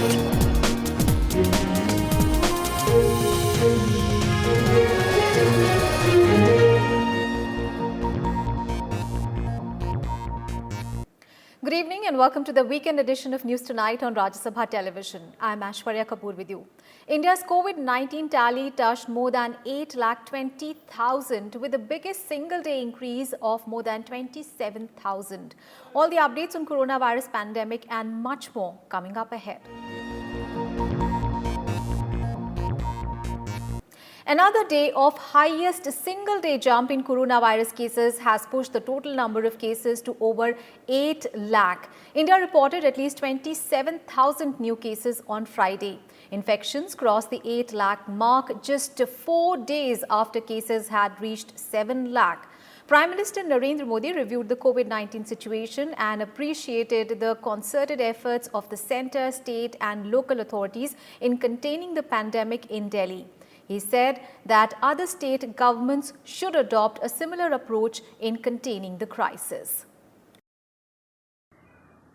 Good evening and welcome to the weekend edition of News Tonight on Rajya Sabha Television. I'm Aishwarya Kapoor with you. India's COVID-19 tally touched more than 8,20,000 with the biggest single-day increase of more than 27,000. All the updates on coronavirus pandemic and much more coming up ahead. Another day of highest single-day jump in coronavirus cases has pushed the total number of cases to over 8 lakh. India reported at least 27,000 new cases on Friday. Infections crossed the 8 lakh mark just 4 days after cases had reached 7 lakh. Prime Minister Narendra Modi reviewed the COVID-19 situation and appreciated the concerted efforts of the centre, state and local authorities in containing the pandemic in Delhi. He said that other state governments should adopt a similar approach in containing the crisis.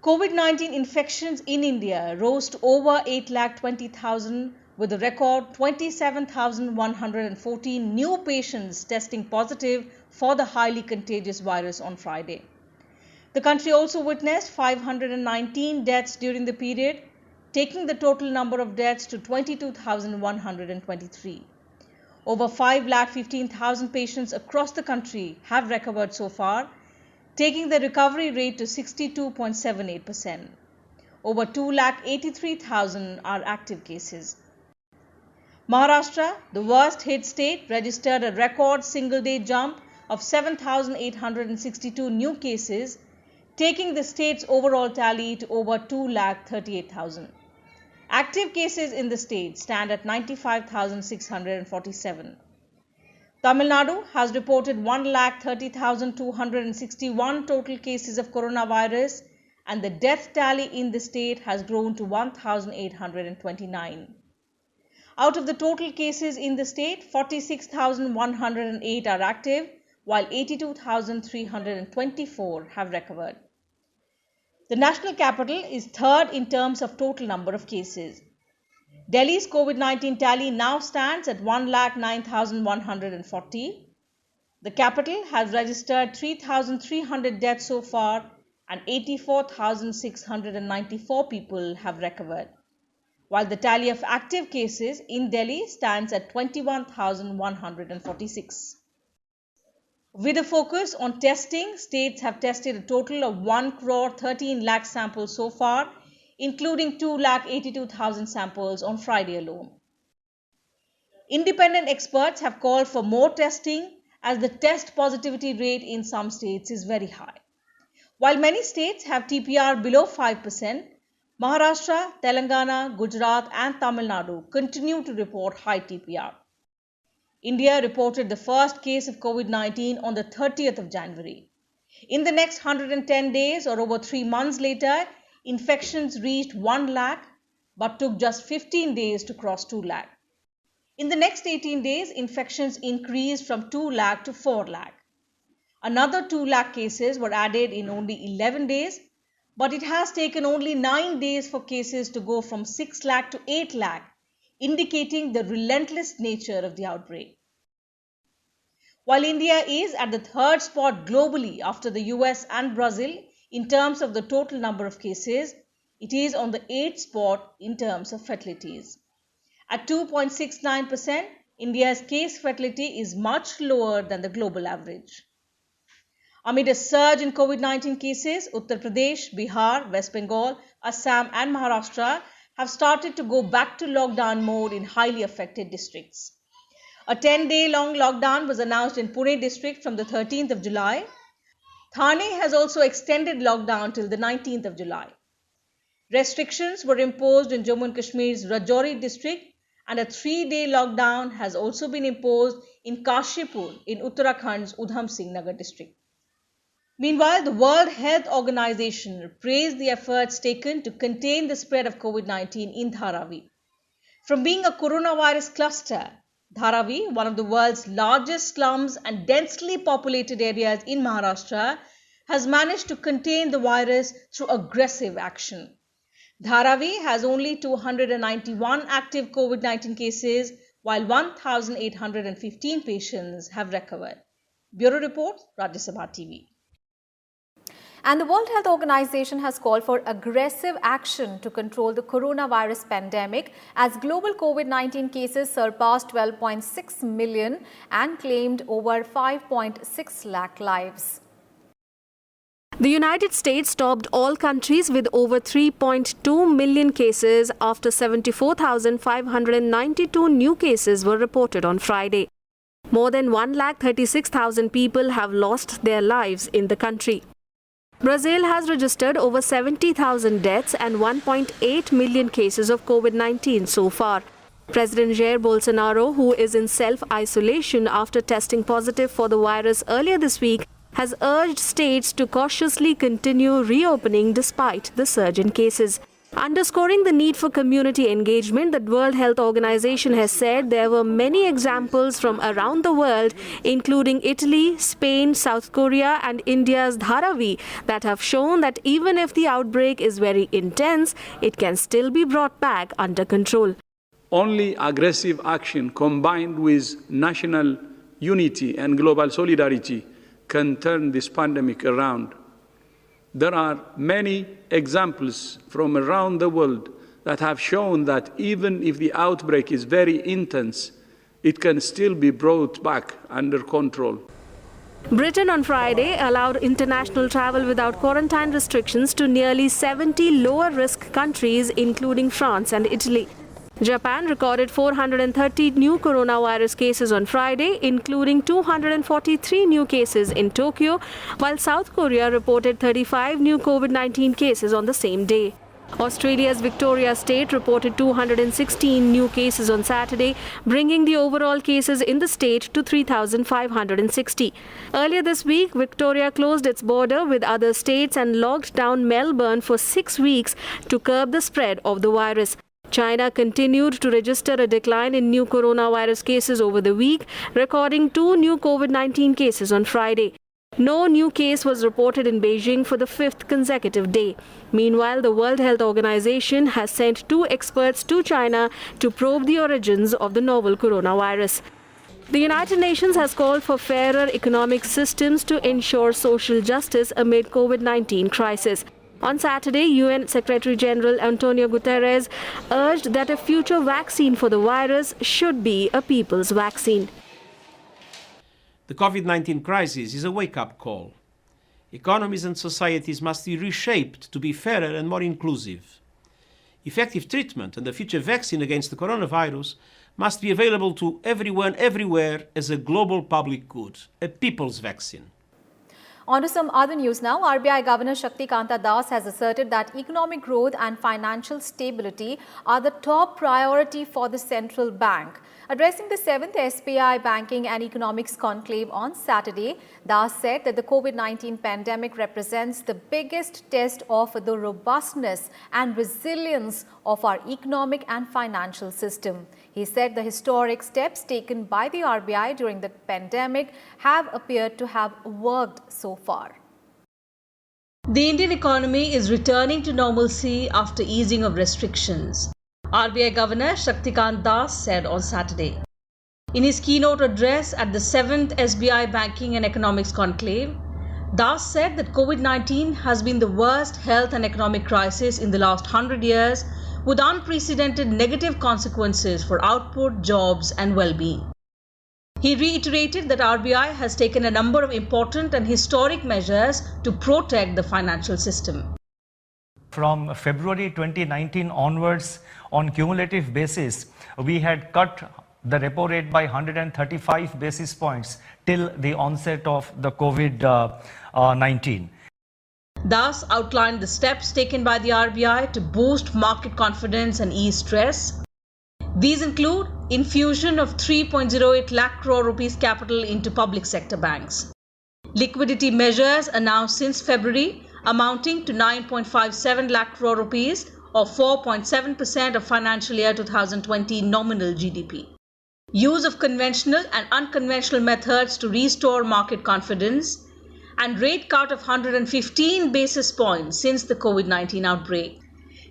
COVID-19 infections in India rose to over 8,20,000 with a record 27,114 new patients testing positive for the highly contagious virus on Friday. The country also witnessed 519 deaths during the period, taking the total number of deaths to 22,123. Over 5,15,000 patients across the country have recovered so far, taking the recovery rate to 62.78%. Over 2,83,000 are active cases. Maharashtra, the worst hit state, registered a record single-day jump of 7,862 new cases, taking the state's overall tally to over 2,38,000. Active cases in the state stand at 95,647. Tamil Nadu has reported 1,30,261 total cases of coronavirus and the death tally in the state has grown to 1,829. Out of the total cases in the state, 46,108 are active, while 82,324 have recovered. The national capital is third in terms of total number of cases. Delhi's COVID-19 tally now stands at 1,09,140. The capital has registered 3,300 deaths so far and 84,694 people have recovered, while the tally of active cases in Delhi stands at 21,146. With a focus on testing, states have tested a total of 1,13 lakh samples so far, including 2,82,000 samples on Friday alone. Independent experts have called for more testing as the test positivity rate in some states is very high. While many states have TPR below 5%, Maharashtra, Telangana, Gujarat and Tamil Nadu continue to report high TPR. India reported the first case of COVID-19 on the 30th of January. In the next 110 days or over 3 months later, infections reached 1 lakh but took just 15 days to cross 2 lakh. In the next 18 days, infections increased from 2 lakh to 4 lakh. Another 2 lakh cases were added in only 11 days, but it has taken only 9 days for cases to go from 6 lakh to 8 lakh, indicating the relentless nature of the outbreak. While India is at the third spot globally after the US and Brazil in terms of the total number of cases, it is on the 8th spot in terms of fatalities. At 2.69%, India's case fatality is much lower than the global average. Amid a surge in COVID-19 cases, Uttar Pradesh, Bihar, West Bengal, Assam and Maharashtra have started to go back to lockdown mode in highly affected districts. A 10-day-long lockdown was announced in Pune district from the 13th of July. Thane has also extended lockdown till the 19th of July. Restrictions were imposed in Jammu and Kashmir's Rajouri district and a 3-day lockdown has also been imposed in Kashipur in Uttarakhand's Udham Singh Nagar district. Meanwhile, the World Health Organization praised the efforts taken to contain the spread of COVID-19 in Dharavi. From being a coronavirus cluster, Dharavi, one of the world's largest slums and densely populated areas in Maharashtra, has managed to contain the virus through aggressive action. Dharavi has only 291 active COVID-19 cases, while 1,815 patients have recovered. Bureau Report, Rajya Sabha TV. And the World Health Organization has called for aggressive action to control the coronavirus pandemic as global COVID-19 cases surpassed 12.6 million and claimed over 5.6 lakh lives. The United States topped all countries with over 3.2 million cases after 74,592 new cases were reported on Friday. More than 136,000 people have lost their lives in the country. Brazil has registered over 70,000 deaths and 1.8 million cases of COVID-19 so far. President Jair Bolsonaro, who is in self-isolation after testing positive for the virus earlier this week, has urged states to cautiously continue reopening despite the surge in cases. Underscoring the need for community engagement, the World Health Organization has said there were many examples from around the world, including Italy, Spain, South Korea and India's Dharavi, that have shown that even if the outbreak is very intense, it can still be brought back under control. Only aggressive action combined with national unity and global solidarity can turn this pandemic around. There are many examples from around the world that have shown that even if the outbreak is very intense, it can still be brought back under control. Britain on Friday allowed international travel without quarantine restrictions to nearly 70 lower-risk countries, including France and Italy. Japan recorded 430 new coronavirus cases on Friday, including 243 new cases in Tokyo, while South Korea reported 35 new COVID-19 cases on the same day. Australia's Victoria State reported 216 new cases on Saturday, bringing the overall cases in the state to 3,560. Earlier this week, Victoria closed its border with other states and locked down Melbourne for 6 weeks to curb the spread of the virus. China continued to register a decline in new coronavirus cases over the week, recording 2 new COVID-19 cases on Friday. No new case was reported in Beijing for the 5th consecutive day. Meanwhile, the World Health Organization has sent 2 experts to China to probe the origins of the novel coronavirus. The United Nations has called for fairer economic systems to ensure social justice amid COVID-19 crisis. On Saturday, UN Secretary General Antonio Guterres urged that a future vaccine for the virus should be a people's vaccine. The COVID-19 crisis is a wake-up call. Economies and societies must be reshaped to be fairer and more inclusive. Effective treatment and a future vaccine against the coronavirus must be available to everyone, everywhere, as a global public good, a people's vaccine. On to some other news now. RBI Governor Shaktikanta Das has asserted that economic growth and financial stability are the top priority for the central bank. Addressing the 7th SBI Banking and Economics Conclave on Saturday, Das said that the COVID-19 pandemic represents the biggest test of the robustness and resilience of our economic and financial system. He said the historic steps taken by the RBI during the pandemic have appeared to have worked so far. The Indian economy is returning to normalcy after easing of restrictions, RBI Governor Shaktikant Das said on Saturday. In his keynote address at the 7th SBI Banking and Economics Conclave, Das said that COVID-19 has been the worst health and economic crisis in the last 100 years, with unprecedented negative consequences for output, jobs and well-being. He reiterated that RBI has taken a number of important and historic measures to protect the financial system. From February 2019 onwards, on cumulative basis, we had cut the repo rate by 135 basis points till the onset of the COVID-19. Das outlined the steps taken by the RBI to boost market confidence and ease stress. These include infusion of 3.08 lakh crore rupees capital into public sector banks, liquidity measures announced since February amounting to 9.57 lakh crore rupees or 4.7% of financial year 2020 nominal GDP. Use of conventional and unconventional methods to restore market confidence, and rate cut of 115 basis points since the COVID-19 outbreak.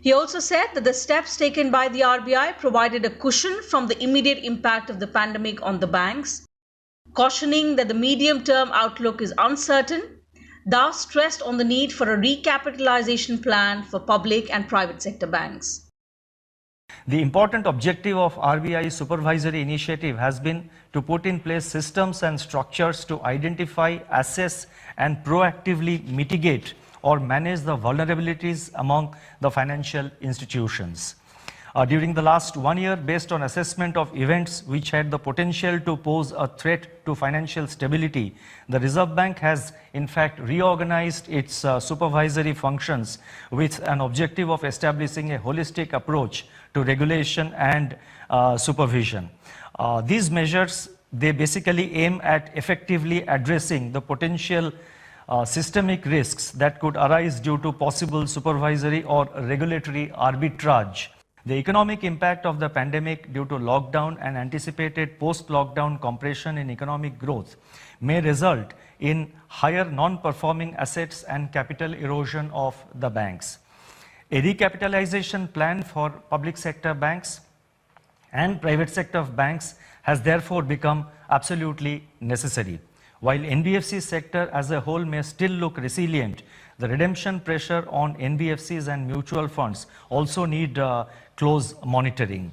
He also said that the steps taken by the RBI provided a cushion from the immediate impact of the pandemic on the banks, cautioning that the medium-term outlook is uncertain, thus stressed on the need for a recapitalization plan for public and private sector banks. The important objective of RBI's supervisory initiative has been to put in place systems and structures to identify, assess, and proactively mitigate or manage the vulnerabilities among the financial institutions. During the last 1 year, based on assessment of events which had the potential to pose a threat to financial stability, the Reserve Bank has in fact reorganized its supervisory functions with an objective of establishing a holistic approach to regulation and supervision. These measures, they basically aim at effectively addressing the potential systemic risks that could arise due to possible supervisory or regulatory arbitrage. The economic impact of the pandemic due to lockdown and anticipated post-lockdown compression in economic growth may result in higher non-performing assets and capital erosion of the banks. A recapitalization plan for public sector banks and private sector banks has therefore become absolutely necessary. While NBFC sector as a whole may still look resilient, the redemption pressure on NBFCs and mutual funds also need close monitoring.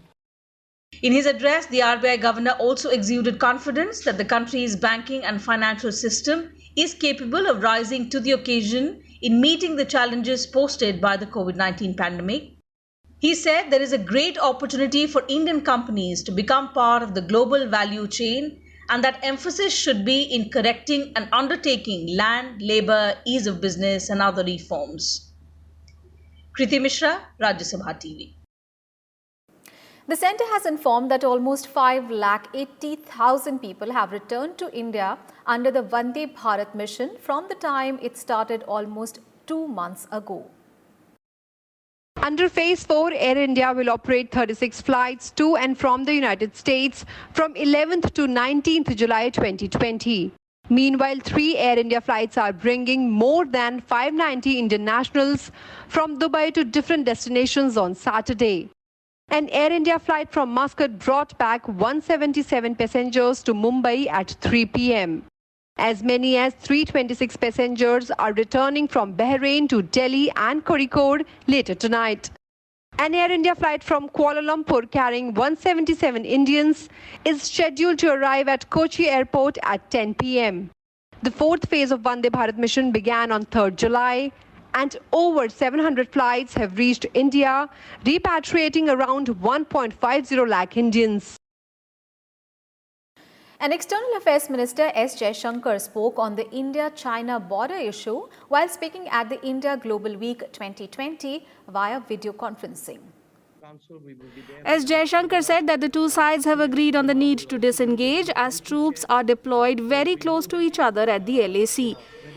In his address, the RBI governor also exuded confidence that the country's banking and financial system is capable of rising to the occasion in meeting the challenges posed by the COVID-19 pandemic. He said there is a great opportunity for Indian companies to become part of the global value chain, and that emphasis should be in correcting and undertaking land, labour, ease of business and other reforms. Kriti Mishra, Rajya Sabha TV. The centre has informed that almost 5,80,000 people have returned to India under the Vande Bharat mission from the time it started almost 2 months ago. Under Phase 4, Air India will operate 36 flights to and from the United States from 11th to 19th July 2020. Meanwhile, 3 Air India flights are bringing more than 590 Indian nationals from Dubai to different destinations on Saturday. An Air India flight from Muscat brought back 177 passengers to Mumbai at 3 p.m. As many as 326 passengers are returning from Bahrain to Delhi and Kozhikode later tonight. An Air India flight from Kuala Lumpur carrying 177 Indians is scheduled to arrive at Kochi Airport at 10 p.m. The 4th phase of Vande Bharat mission began on 3rd July, and over 700 flights have reached India, repatriating around 1.50 lakh Indians. An External Affairs Minister S. Jaishankar spoke on the India-China border issue while speaking at the India Global Week 2020 via video conferencing. S. Jaishankar said that the two sides have agreed on the need to disengage as troops are deployed very close to each other at the LAC.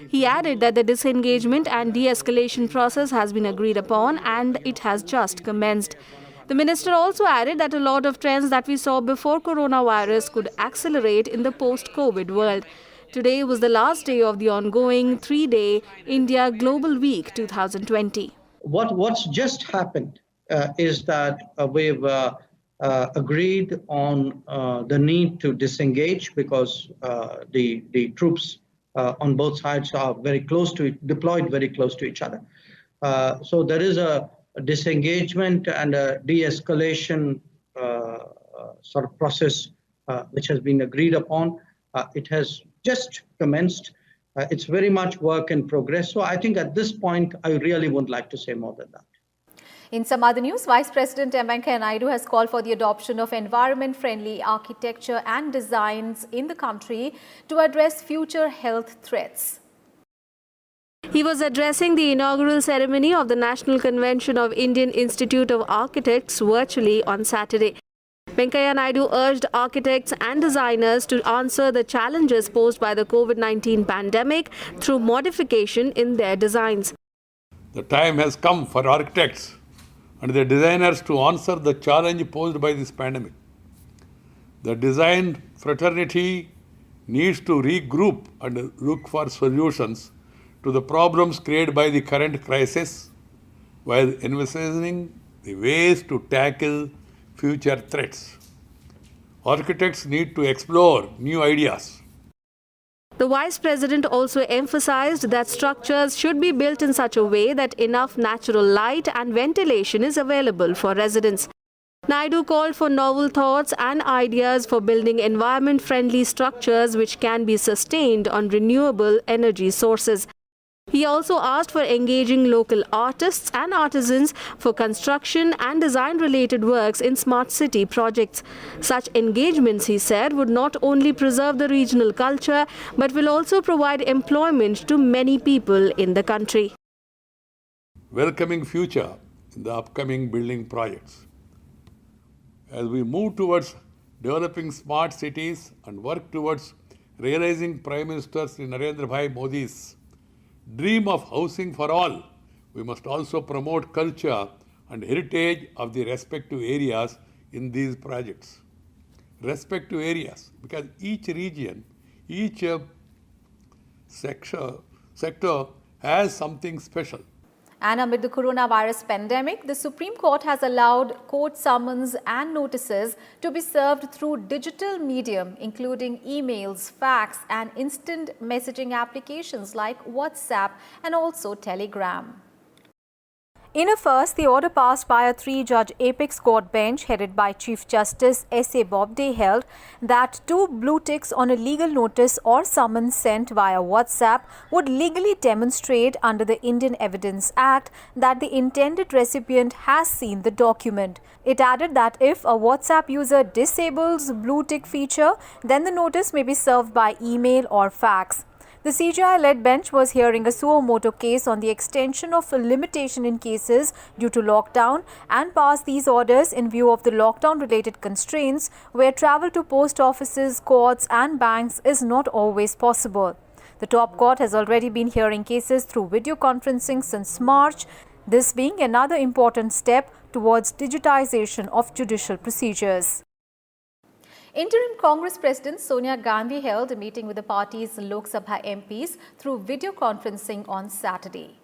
He added that the disengagement and de-escalation process has been agreed upon and it has just commenced. The minister also added that a lot of trends that we saw before coronavirus could accelerate in the post-COVID world. Today was the last day of the ongoing 3-day India Global Week 2020. What's just happened is that we've agreed on the need to disengage because the troops on both sides are very close to it, deployed very close to each other. So there is a disengagement and a de-escalation sort of process which has been agreed upon. It has just commenced. It's very much work in progress. So I think at this point, I really wouldn't like to say more than that. In some other news, Vice President M. Venkaiah Naidu has called for the adoption of environment-friendly architecture and designs in the country to address future health threats. He was addressing the inaugural ceremony of the National Convention of Indian Institute of Architects virtually on Saturday. Venkaiah Naidu urged architects and designers to answer the challenges posed by the COVID-19 pandemic through modification in their designs. The time has come for architects and the designers to answer the challenge posed by this pandemic. The design fraternity needs to regroup and look for solutions to the problems created by the current crisis while envisaging the ways to tackle future threats. Architects need to explore new ideas. The Vice President also emphasized that structures should be built in such a way that enough natural light and ventilation is available for residents. Naidu called for novel thoughts and ideas for building environment-friendly structures which can be sustained on renewable energy sources. He also asked for engaging local artists and artisans for construction and design-related works in smart city projects. Such engagements, he said, would not only preserve the regional culture but will also provide employment to many people in the country. Welcoming future in the upcoming building projects. As we move towards developing smart cities and work towards realizing Prime Minister Shri Narendra Bhai Modi's dream of housing for all, we must also promote culture and heritage of the respective areas in these projects. Respective areas, because each region, each sector has something special. And amid the coronavirus pandemic, the Supreme Court has allowed court summons and notices to be served through digital medium, including emails, fax, and instant messaging applications like WhatsApp and also Telegram. In a first, the order passed by a 3-judge Apex Court bench headed by Chief Justice S.A. Bobde held that 2 blue ticks on a legal notice or summons sent via WhatsApp would legally demonstrate under the Indian Evidence Act that the intended recipient has seen the document. It added that if a WhatsApp user disables blue tick feature, then the notice may be served by email or fax. The CJI-led bench was hearing a suo motu case on the extension of a limitation in cases due to lockdown and passed these orders in view of the lockdown-related constraints where travel to post offices, courts and banks is not always possible. The top court has already been hearing cases through video conferencing since March, this being another important step towards digitization of judicial procedures. Interim Congress President Sonia Gandhi held a meeting with the party's Lok Sabha MPs through video conferencing on Saturday.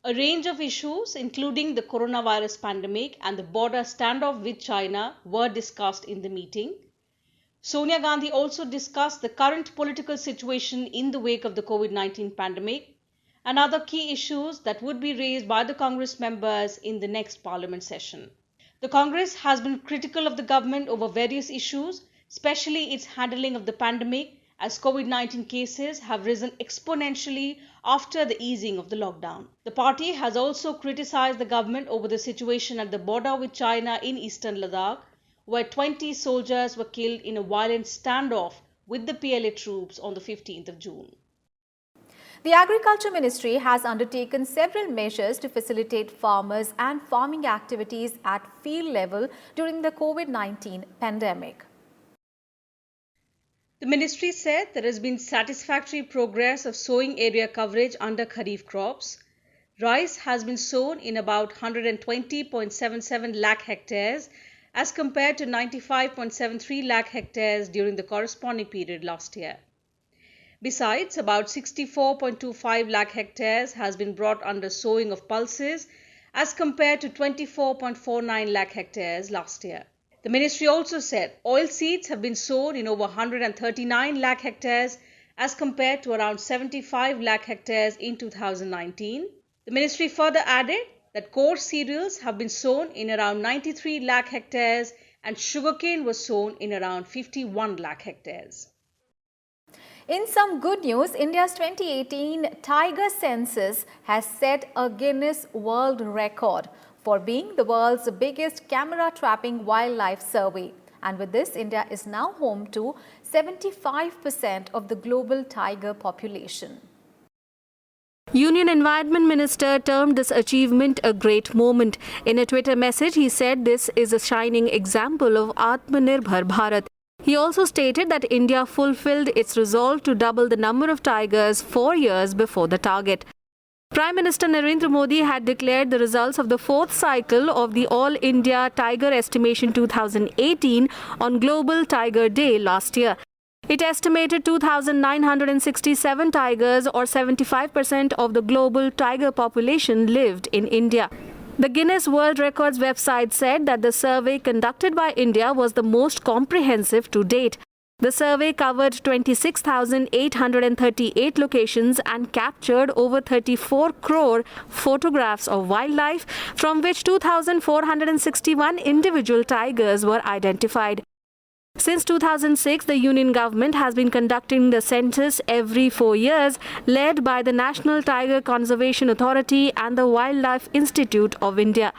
A range of issues, including the coronavirus pandemic and the border standoff with China, were discussed in the meeting. Sonia Gandhi also discussed the current political situation in the wake of the COVID-19 pandemic and other key issues that would be raised by the Congress members in the next Parliament session. The Congress has been critical of the government over various issues, especially its handling of the pandemic, as COVID-19 cases have risen exponentially after the easing of the lockdown. The party has also criticized the government over the situation at the border with China in eastern Ladakh, where 20 soldiers were killed in a violent standoff with the PLA troops on the 15th of June. The Agriculture Ministry has undertaken several measures to facilitate farmers and farming activities at field level during the COVID-19 pandemic. The ministry said there has been satisfactory progress of sowing area coverage under Kharif crops. Rice has been sown in about 120.77 lakh hectares as compared to 95.73 lakh hectares during the corresponding period last year. Besides, about 64.25 lakh hectares has been brought under sowing of pulses as compared to 24.49 lakh hectares last year. The ministry also said oilseeds have been sown in over 139 lakh hectares as compared to around 75 lakh hectares in 2019. The ministry further added that coarse cereals have been sown in around 93 lakh hectares and sugarcane was sown in around 51 lakh hectares. In some good news, India's 2018 Tiger Census has set a Guinness World Record for being the world's biggest camera-trapping wildlife survey. And with this, India is now home to 75% of the global tiger population. Union Environment Minister termed this achievement a great moment. In a Twitter message, he said this is a shining example of Atmanirbhar Bharat. He also stated that India fulfilled its resolve to double the number of tigers 4 years before the target. Prime Minister Narendra Modi had declared the results of the 4th cycle of the All India Tiger Estimation 2018 on Global Tiger Day last year. It estimated 2,967 tigers, or 75% of the global tiger population, lived in India. The Guinness World Records website said that the survey conducted by India was the most comprehensive to date. The survey covered 26,838 locations and captured over 34 crore photographs of wildlife, from which 2,461 individual tigers were identified. Since 2006, the Union government has been conducting the census every 4 years, led by the National Tiger Conservation Authority and the Wildlife Institute of India.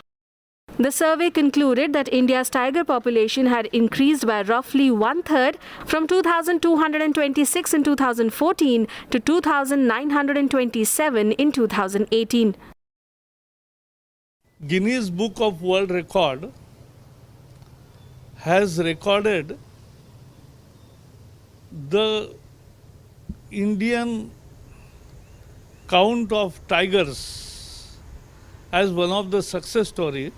The survey concluded that India's tiger population had increased by roughly one-third, from 2,226 in 2014 to 2,927 in 2018. Guinness Book of World Record has recorded the Indian count of tigers as one of the success stories,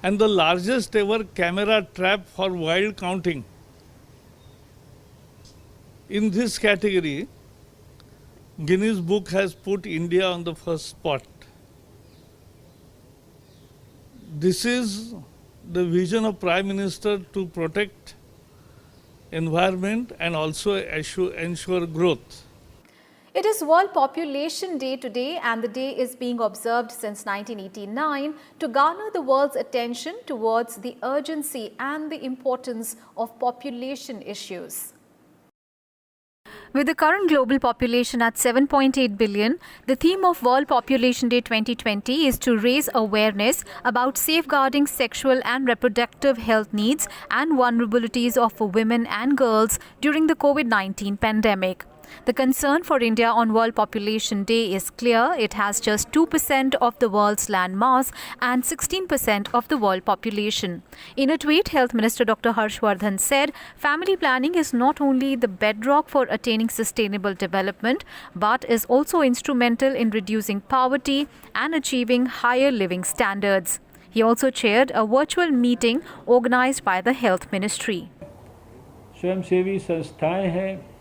and the largest ever camera trap for wild counting. In this category, Guinness Book has put India on the first spot. This is the vision of Prime Minister to protect environment and also ensure growth. It is World Population Day today, and the day is being observed since 1989 to garner the world's attention towards the urgency and the importance of population issues. With the current global population at 7.8 billion, the theme of World Population Day 2020 is to raise awareness about safeguarding sexual and reproductive health needs and vulnerabilities of women and girls during the COVID-19 pandemic. The concern for India on World Population Day is clear. It has just 2% of the world's land mass and 16% of the world population. In a tweet, Health Minister Dr. Harshvardhan said, family planning is not only the bedrock for attaining sustainable development, but is also instrumental in reducing poverty and achieving higher living standards. He also chaired a virtual meeting organized by the Health Ministry. स्वयंसेवी संस्थाएं हैं,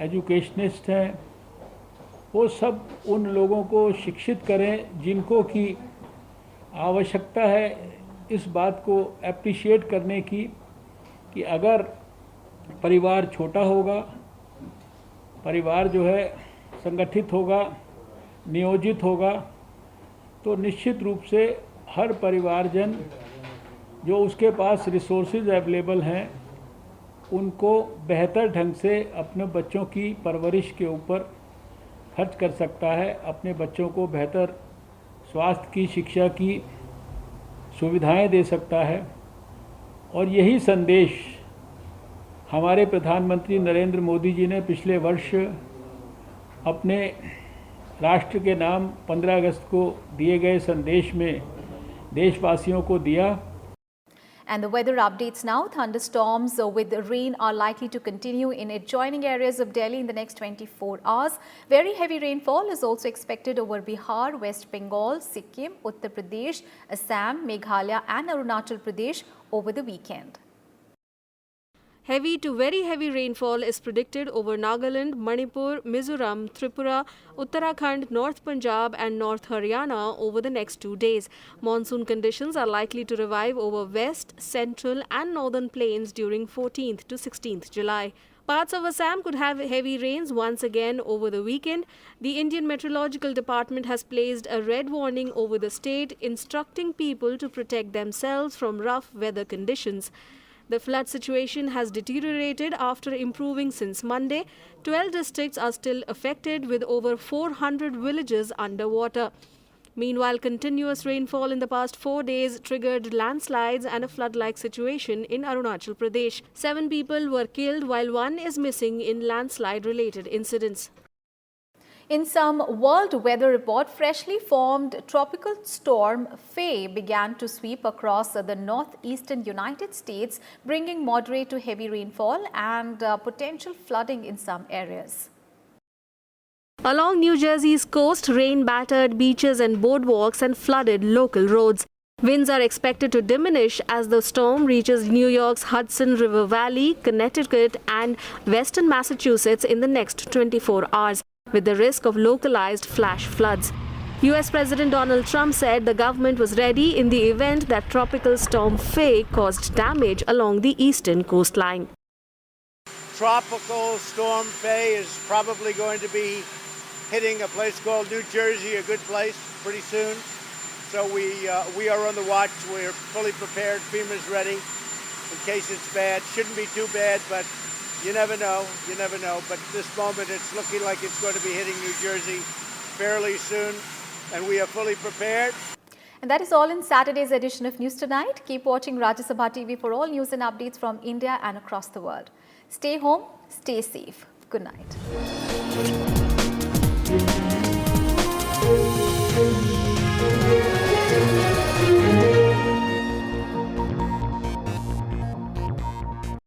educationist हैं, वो सब उन लोगों को शिक्षित करें जिनको की आवश्यकता है इस बात को एप्रिशिएट करने की कि अगर परिवार छोटा होगा, परिवार जो है संगठित होगा, नियोजित होगा, तो निश्चित रूप से हर परिवारजन जो उसके पास रिसोर्सेज अवेलेबल हैं उनको बेहतर ढंग से अपने बच्चों की परवरिश के ऊपर खर्च कर सकता है, अपने बच्चों को बेहतर स्वास्थ्य की, शिक्षा की सुविधाएं दे सकता है। और यही संदेश हमारे प्रधानमंत्री नरेंद्र मोदी जी ने पिछले वर्ष अपने राष्ट्र के नाम 15 अगस्त को दिए गए संदेश में देशवासियों को दिया। And the weather updates now. Thunderstorms with rain are likely to continue in adjoining areas of Delhi in the next 24 hours. Very heavy rainfall is also expected over Bihar, West Bengal, Sikkim, Uttar Pradesh, Assam, Meghalaya and Arunachal Pradesh over the weekend. Heavy to very heavy rainfall is predicted over Nagaland, Manipur, Mizoram, Tripura, Uttarakhand, North Punjab and North Haryana over the next 2 days. Monsoon conditions are likely to revive over West, Central and Northern plains during 14th to 16th July. Parts of Assam could have heavy rains once again over the weekend. The Indian Meteorological Department has placed a red warning over the state, instructing people to protect themselves from rough weather conditions. The flood situation has deteriorated after improving since Monday. 12 districts are still affected with over 400 villages underwater. Meanwhile, continuous rainfall in the past 4 days triggered landslides and a flood-like situation in Arunachal Pradesh. 7 people were killed while 1 is missing in landslide-related incidents. In some World Weather Report, freshly formed tropical storm Faye began to sweep across the northeastern United States, bringing moderate to heavy rainfall and potential flooding in some areas. Along New Jersey's coast, rain battered beaches and boardwalks and flooded local roads. Winds are expected to diminish as the storm reaches New York's Hudson River Valley, Connecticut, and western Massachusetts in the next 24 hours, with the risk of localized flash floods. US President Donald Trump said the government was ready in the event that Tropical Storm Faye caused damage along the eastern coastline. Tropical Storm Faye is probably going to be hitting a place called New Jersey, a good place, pretty soon. So we are on the watch. We're fully prepared. FEMA's ready in case it's bad. Shouldn't be too bad, but you never know. You never know. But at this moment, it's looking like it's going to be hitting New Jersey fairly soon, and we are fully prepared. And that is all in Saturday's edition of News Tonight. Keep watching Rajya Sabha TV for all news and updates from India and across the world. Stay home, stay safe. Good night.